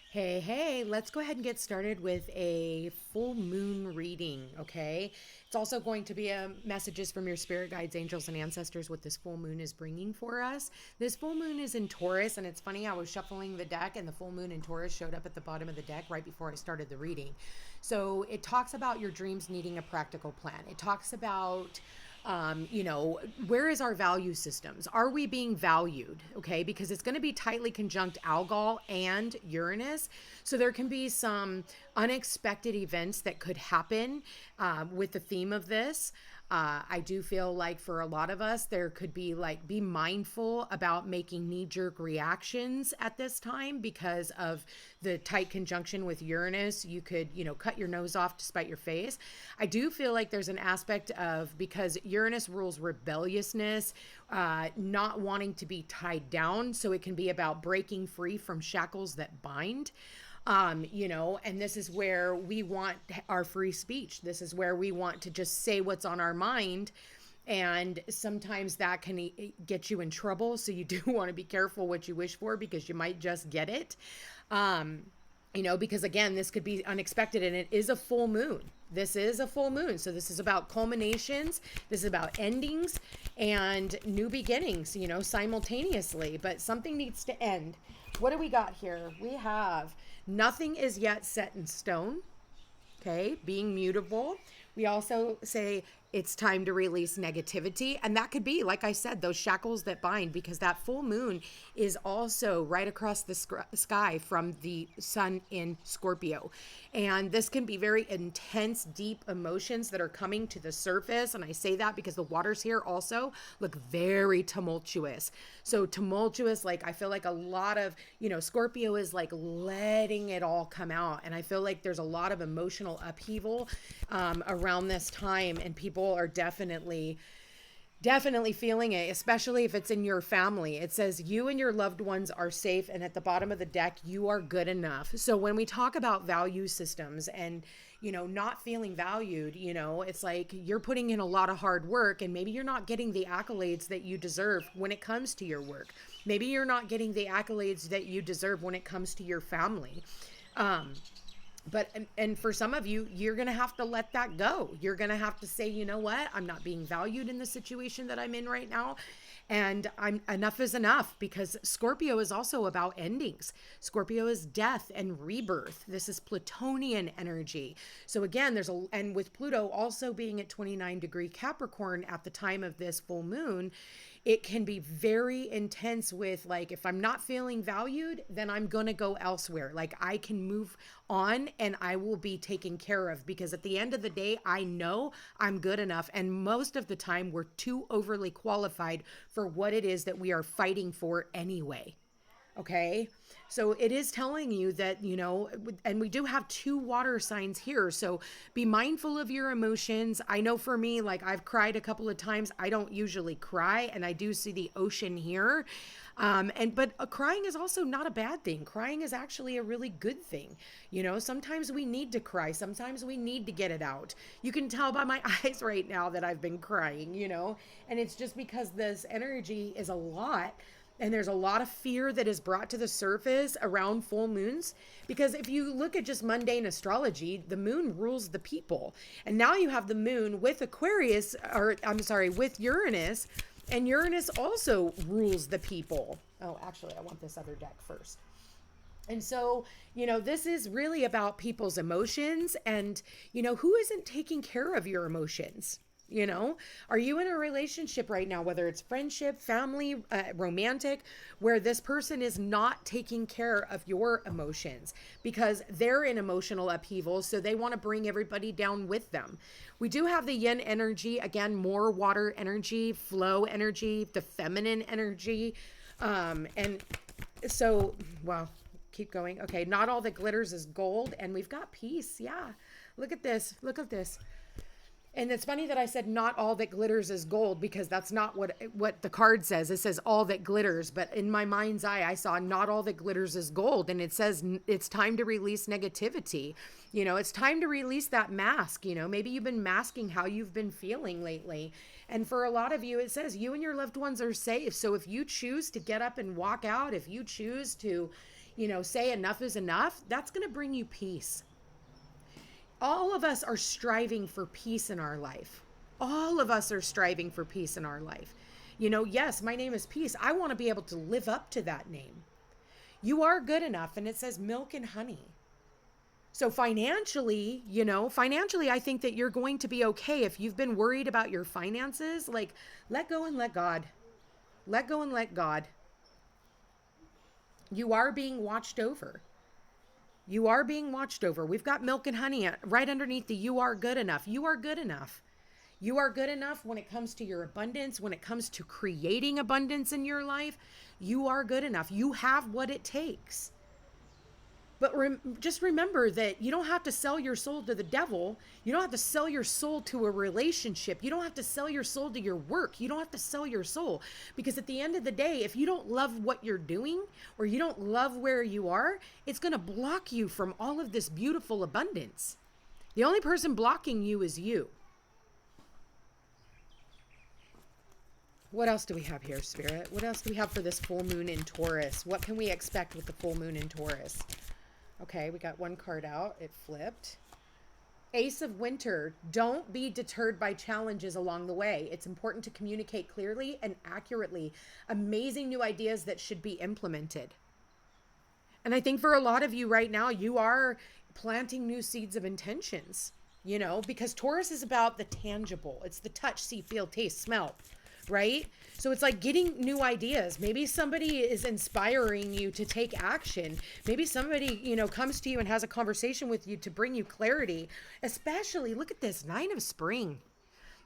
Hey, let's go ahead and get started with a full moon reading, okay? It's also going to be messages from your spirit guides, angels, and ancestors, what this full moon is bringing for us. This full moon is in Taurus, and it's funny, I was shuffling the deck, and the full moon in Taurus showed up at the bottom of the deck right before I started the reading. So it talks about your dreams needing a practical plan. It talks about where is our value systems? Are we being valued? Okay, because it's going to be tightly conjunct Algol and Uranus. So there can be some unexpected events that could happen with the theme of this. I do feel like for a lot of us, there could be like, be mindful about making knee jerk reactions at this time because of the tight conjunction with Uranus. You could, cut your nose off to spite your face. I do feel like there's an aspect of, because Uranus rules rebelliousness, not wanting to be tied down. So it can be about breaking free from shackles that bind. And this is where we want our free speech. This is where we want to just say what's on our mind. And sometimes that can get you in trouble. So you do want to be careful what you wish for because you might just get it. Because again, this could be unexpected and it is a full moon. This is a full moon. So this is about culminations. This is about endings and new beginnings, simultaneously, but something needs to end. What do we got here? We have nothing is yet set in stone. Okay, being mutable. We also say it's time to release negativity. And that could be, like I said, those shackles that bind, because that full moon is also right across the sky from the sun in Scorpio. And this can be very intense, deep emotions that are coming to the surface. And I say that because the waters here also look very tumultuous. So tumultuous, like I feel like a lot of, Scorpio is like letting it all come out. And I feel like there's a lot of emotional upheaval around this time, and people are definitely feeling it, especially if it's in your family. It says you and your loved ones are safe, and at the bottom of the deck, you are good enough. So when we talk about value systems and not feeling valued, it's like you're putting in a lot of hard work, and maybe you're not getting the accolades that you deserve when it comes to your work. Maybe you're not getting the accolades that you deserve when it comes to your family. But for some of you, you're going to have to let that go. You're going to have to say, you know what? I'm not being valued in the situation that I'm in right now. And enough is enough, because Scorpio is also about endings. Scorpio is death and rebirth. This is Plutonian energy. So again, and with Pluto also being at 29° Capricorn at the time of this full moon, it can be very intense with like, if I'm not feeling valued, then I'm going to go elsewhere. Like I can move on and I will be taken care of, because at the end of the day, I know I'm good enough. And most of the time we're too overly qualified for what it is that we are fighting for anyway. Okay. So it is telling you that, and we do have 2 water signs here. So be mindful of your emotions. I know for me, like I've cried a couple of times. I don't usually cry, and I do see the ocean here. But crying is also not a bad thing. Crying is actually a really good thing. Sometimes we need to cry. Sometimes we need to get it out. You can tell by my eyes right now that I've been crying, and it's just because this energy is a lot. And there's a lot of fear that is brought to the surface around full moons, because if you look at just mundane astrology, the moon rules the people. And now you have the moon with with Uranus, and Uranus also rules the people. Oh, actually, I want this other deck first. And so, this is really about people's emotions and, who isn't taking care of your emotions? Are you in a relationship right now, whether it's friendship, family, romantic, where this person is not taking care of your emotions because they're in emotional upheaval, so they want to bring everybody down with them? We do have the yin energy, again, more water energy, flow energy, the feminine energy. And so, well, keep going. Okay, not all that glitters is gold, and we've got peace. Yeah, look at this. Look at this. And it's funny that I said not all that glitters is gold, because that's not what the card says. It says all that glitters. But in my mind's eye, I saw not all that glitters is gold. And it says it's time to release negativity. It's time to release that mask. Maybe you've been masking how you've been feeling lately. And for a lot of you, it says you and your loved ones are safe. So if you choose to get up and walk out, if you choose to, say enough is enough, that's going to bring you peace. All of us are striving for peace in our life. All of us are striving for peace in our life. Yes, my name is Peace. I want to be able to live up to that name. You are good enough, and it says milk and honey. So financially, I think that you're going to be okay. If you've been worried about your finances, like, let go and let God. Let go and let God. You are being watched over. You are being watched over. We've got milk and honey right underneath the you are good enough. You are good enough. You are good enough when it comes to your abundance, when it comes to creating abundance in your life. You are good enough. You have what it takes. But just remember that you don't have to sell your soul to the devil. You don't have to sell your soul to a relationship. You don't have to sell your soul to your work. You don't have to sell your soul. Because at the end of the day, if you don't love what you're doing or you don't love where you are, it's going to block you from all of this beautiful abundance. The only person blocking you is you. What else do we have here, Spirit? What else do we have for this full moon in Taurus? What can we expect with the full moon in Taurus? Okay, we got one card out. It flipped. Ace of Winter. Don't be deterred by challenges along the way. It's important to communicate clearly and accurately. Amazing new ideas that should be implemented. And I think for a lot of you right now, you are planting new seeds of intentions, because Taurus is about the tangible. It's the touch, see, feel, taste, smell, right? So it's like getting new ideas. Maybe somebody is inspiring you to take action. Maybe somebody, comes to you and has a conversation with you to bring you clarity. Especially, look at this, 9 of Spring.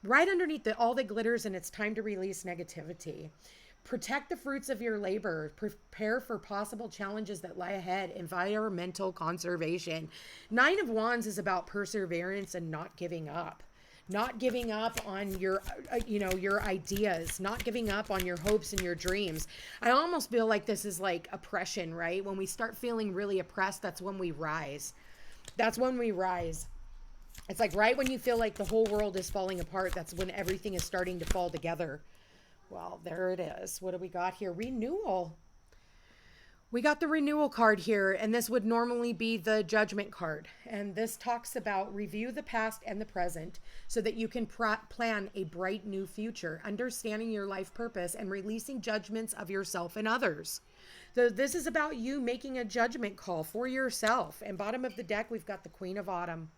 Right underneath all that glitters, and it's time to release negativity. Protect the fruits of your labor. Prepare for possible challenges that lie ahead. Environmental conservation. 9 of Wands is about perseverance and not giving up. Not giving up on your ideas, not giving up on your hopes and your dreams. I almost feel like this is like oppression, right? When we start feeling really oppressed, that's when we rise. That's when we rise. It's like right when you feel like the whole world is falling apart, that's when everything is starting to fall together. Well, there it is. What do we got here? Renewal. We got the renewal card here, and this would normally be the judgment card. And this talks about review the past and the present so that you can plan a bright new future, understanding your life purpose and releasing judgments of yourself and others. So this is about you making a judgment call for yourself. And bottom of the deck, we've got the Queen of Autumn.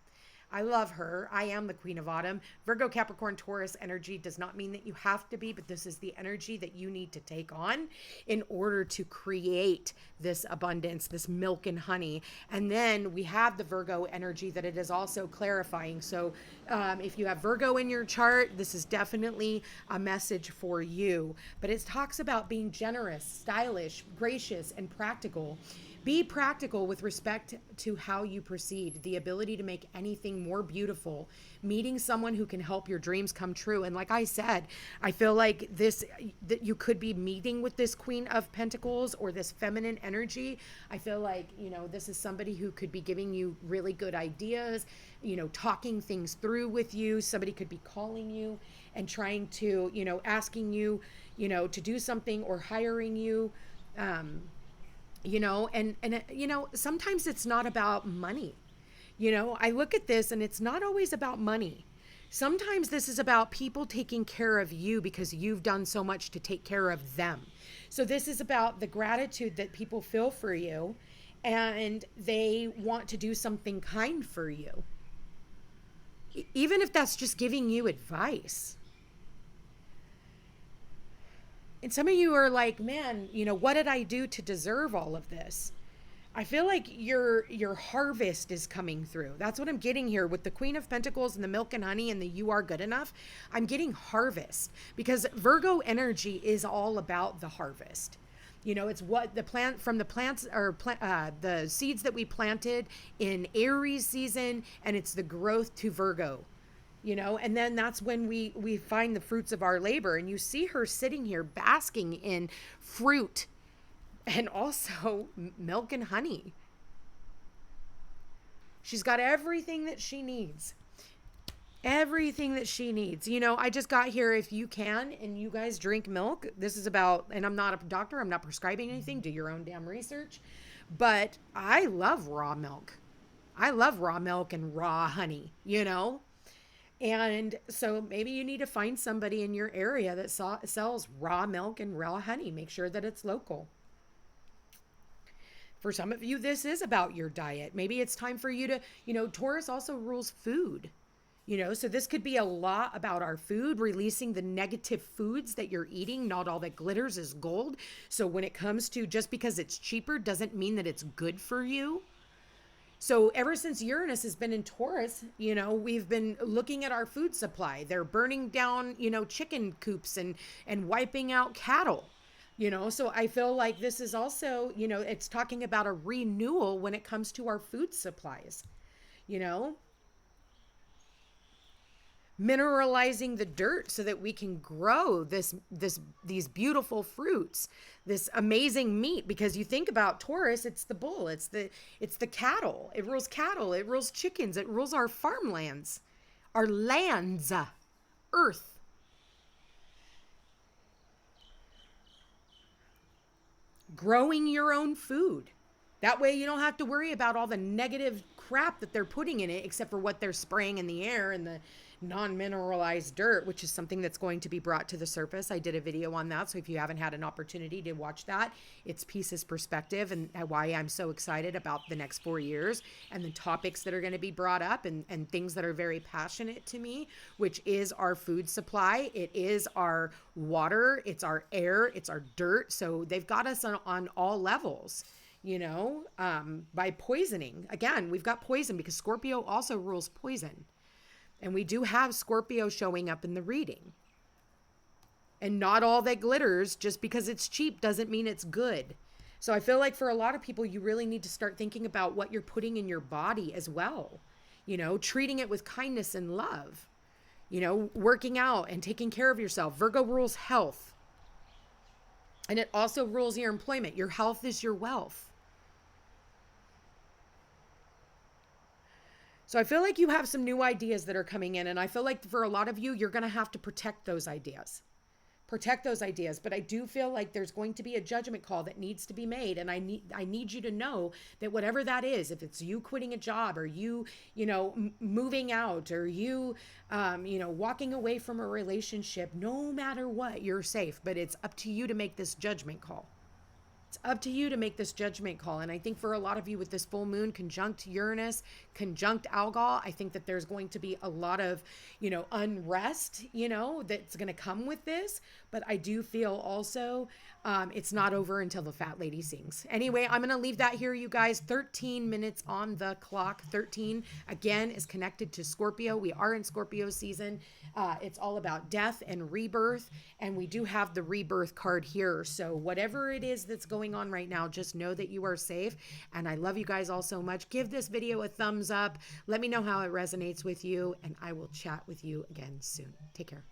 I love her. I am the Queen of Autumn. Virgo, Capricorn, Taurus energy does not mean that you have to be, but this is the energy that you need to take on in order to create this abundance, this milk and honey. And then we have the Virgo energy that it is also clarifying. So if you have Virgo in your chart, this is definitely a message for you. But it talks about being generous, stylish, gracious, and practical. Be practical with respect to how you proceed, the ability to make anything more beautiful, meeting someone who can help your dreams come true. And like I said, I feel like that you could be meeting with this Queen of Pentacles or this feminine energy. I feel like, this is somebody who could be giving you really good ideas, talking things through with you. Somebody could be calling you and trying to, asking you, to do something or hiring you. Sometimes it's not about money. I look at this and it's not always about money. Sometimes this is about people taking care of you because you've done so much to take care of them. So this is about the gratitude that people feel for you and they want to do something kind for you. Even if that's just giving you advice. And some of you are like, man, what did I do to deserve all of this? I feel like your harvest is coming through. That's what I'm getting here with the Queen of Pentacles and the milk and honey and the you are good enough. I'm getting harvest because Virgo energy is all about the harvest. It's what the plant from the plants or the seeds that we planted in Aries season, and it's the growth to Virgo. And then that's when we find the fruits of our labor. And you see her sitting here basking in fruit and also milk and honey. She's got everything that she needs. Everything that she needs. You know, I just got here. If you can and you guys drink milk, this is about, and I'm not a doctor, I'm not prescribing anything. Do your own damn research. But I love raw milk. I love raw milk and raw honey, you know? And so maybe you need to find somebody in your area that sells raw milk and raw honey. Make sure that it's local. For some of you, this is about your diet. Maybe it's time for you to, Taurus also rules food. So this could be a lot about our food, releasing the negative foods that you're eating. Not all that glitters is gold. So when it comes to just because it's cheaper doesn't mean that it's good for you. So ever since Uranus has been in Taurus, we've been looking at our food supply. They're burning down, chicken coops and wiping out cattle. So I feel like this is also, it's talking about a renewal when it comes to our food supplies, mineralizing the dirt so that we can grow these beautiful fruits, this amazing meat. Because you think about Taurus, it's the bull, it's the cattle. It rules chickens, it rules our farmlands, our lands, earth. Growing your own food. That way you don't have to worry about all the negative crap that they're putting in it, except for what they're spraying in the air and the non-mineralized dirt, which is something that's going to be brought to the surface. I did a video on that, so if you haven't had an opportunity to watch that, it's Peace's perspective and why I'm so excited about the next 4 years and the topics that are going to be brought up and things that are very passionate to me, which is our food supply. It is our water, it's our air, it's our dirt. So they've got us on all levels. By poisoning. Again, we've got poison because Scorpio also rules poison. And we do have Scorpio showing up in the reading. And not all that glitters, just because it's cheap, doesn't mean it's good. So I feel like for a lot of people, you really need to start thinking about what you're putting in your body as well. Treating it with kindness and love. Working out and taking care of yourself. Virgo rules health. And it also rules your employment. Your health is your wealth. So I feel like you have some new ideas that are coming in. And I feel like for a lot of you, you're going to have to protect those ideas. But I do feel like there's going to be a judgment call that needs to be made. And I need you to know that whatever that is, if it's you quitting a job or you, moving out or you, walking away from a relationship, no matter what, you're safe. But it's up to you to make this judgment call. It's up to you to make this judgment call. And I think for a lot of you with this full moon conjunct Uranus, conjunct Algol, I think that there's going to be a lot of, unrest, that's going to come with this. But I do feel also it's not over until the fat lady sings. Anyway, I'm going to leave that here, you guys. 13 minutes on the clock. 13, again, is connected to Scorpio. We are in Scorpio season. It's all about death and rebirth. And we do have the rebirth card here. So whatever it is that's going on right now, just know that you are safe. And I love you guys all so much. Give this video a thumbs up. Let me know how it resonates with you. And I will chat with you again soon. Take care.